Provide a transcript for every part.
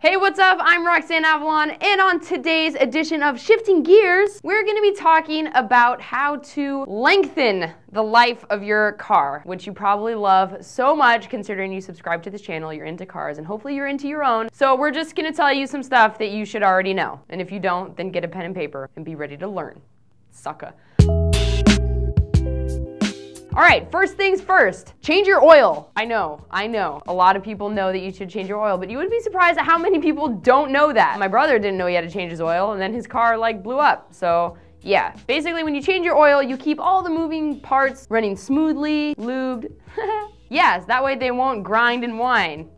Hey, what's up? I'm Roxanne AVALON, and on today's edition of Shifting Gears, we're going to be talking about how to lengthen the life of your car, which you probably love so much considering you subscribe to this channel, you're into cars, and hopefully you're into your own. So we're just going to tell you some stuff that you should already know. And if you don't, then get a pen and paper and be ready to learn. Sucka. All right, first things first, change your oil. I know. A lot of people know that you should change your oil, but you would be surprised at how many people don't know that. My brother didn't know he had to change his oil, and then his car like blew up. So yeah, basically when you change your oil, you keep all the moving parts running smoothly, lubed. Yes, that way they won't grind and whine.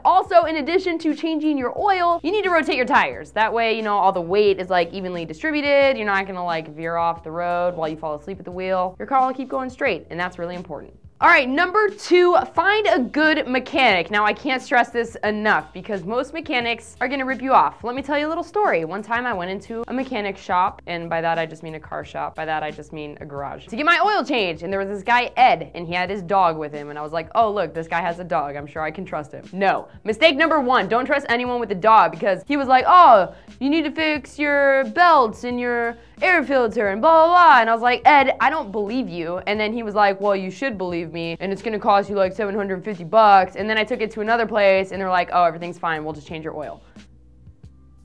Also, in addition to changing your oil, you need to rotate your tires. That way, you know, all the weight is like evenly distributed. You're not gonna like veer off the road while you fall asleep at the wheel. Your car will keep going straight, and that's really important. All right, number 2, find a good mechanic. Now, I can't stress this enough because most mechanics are gonna rip you off. Let me tell you a little story. One time I went into a mechanic shop, and by that I just mean a car shop. By that I just mean a garage, to get my oil changed. And there was this guy, Ed, and he had his dog with him. And I was like, oh, look, this guy has a dog. I'm sure I can trust him. No. Mistake number 1, don't trust anyone with a dog, because he was like, oh, you need to fix your belts and your air filter and blah, blah, blah. And I was like, Ed, I don't believe you. And then he was like, well, you should believe me, and it's gonna cost you like $750. And then I took it to another place and they're like, oh, everything's fine, we'll just change your oil.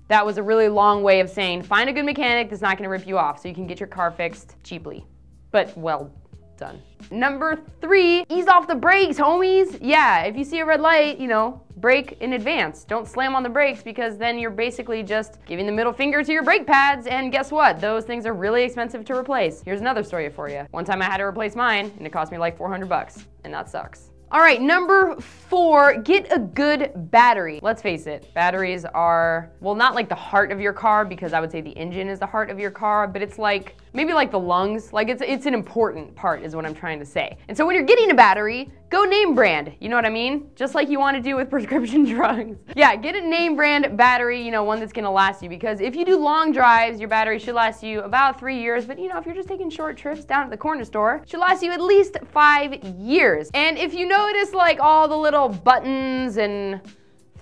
That was a really long way of saying, find a good mechanic that's not gonna rip you off so you can get your car fixed cheaply, but well done. Number 3, ease off the brakes, homies. Yeah, if you see a red light, you know, brake in advance. Don't slam on the brakes, because then you're basically just giving the middle finger to your brake pads, and guess what? Those things are really expensive to replace. Here's another story for you. One time I had to replace mine, and it cost me like $400, and that sucks. All right, number 4, get a good battery. Let's face it, batteries are, well, not like the heart of your car, because I would say the engine is the heart of your car, but it's like, maybe like the lungs. Like it's an important part is what I'm trying to say. And so when you're getting a battery, go name brand, you know what I mean? Just like you want to do with prescription drugs. Yeah, get a name brand battery, you know, one that's gonna last you, because if you do long drives, your battery should last you about 3 years, but you know, if you're just taking short trips down at the corner store, it should last you at least 5 years. And if you notice like all the little buttons and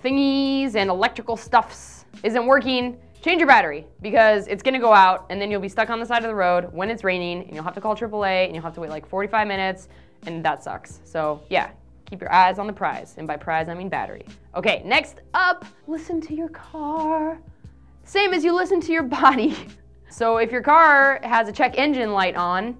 thingies and electrical stuffs isn't working, change your battery, because it's gonna go out and then you'll be stuck on the side of the road when it's raining, and you'll have to call AAA and you'll have to wait like 45 minutes, and that sucks. So yeah, keep your eyes on the prize, and by prize I mean battery. Okay, next up, listen to your car. Same as you listen to your body. So if your car has a check engine light on,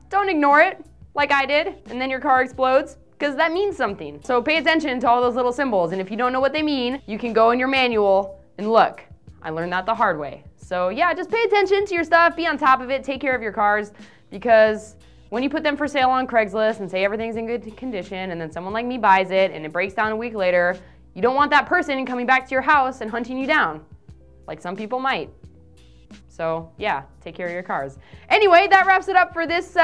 don't ignore it like I did, and then your car explodes, because that means something. So pay attention to all those little symbols, and if you don't know what they mean, you can go in your manual and look. I learned that the hard way. So yeah, just pay attention to your stuff, be on top of it, take care of your cars, because when you put them for sale on Craigslist and say everything's in good condition, and then someone like me buys it and it breaks down a week later, you don't want that person coming back to your house and hunting you down, like some people might. So yeah, take care of your cars. Anyway, that wraps it up for this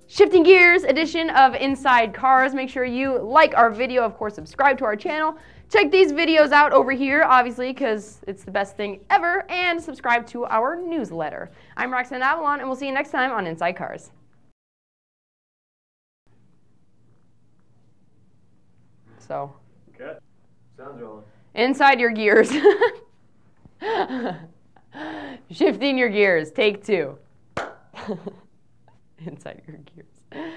Shifting Gears edition of Inside Cars. Make sure you like our video, of course, subscribe to our channel. Check these videos out over here, obviously, because it's the best thing ever, and subscribe to our newsletter. I'm Roxanne AVALON, and we'll see you next time on Inside Cars. So. Okay. Sounds rolling. Inside your gears. Shifting your gears, take 2. Inside your gears.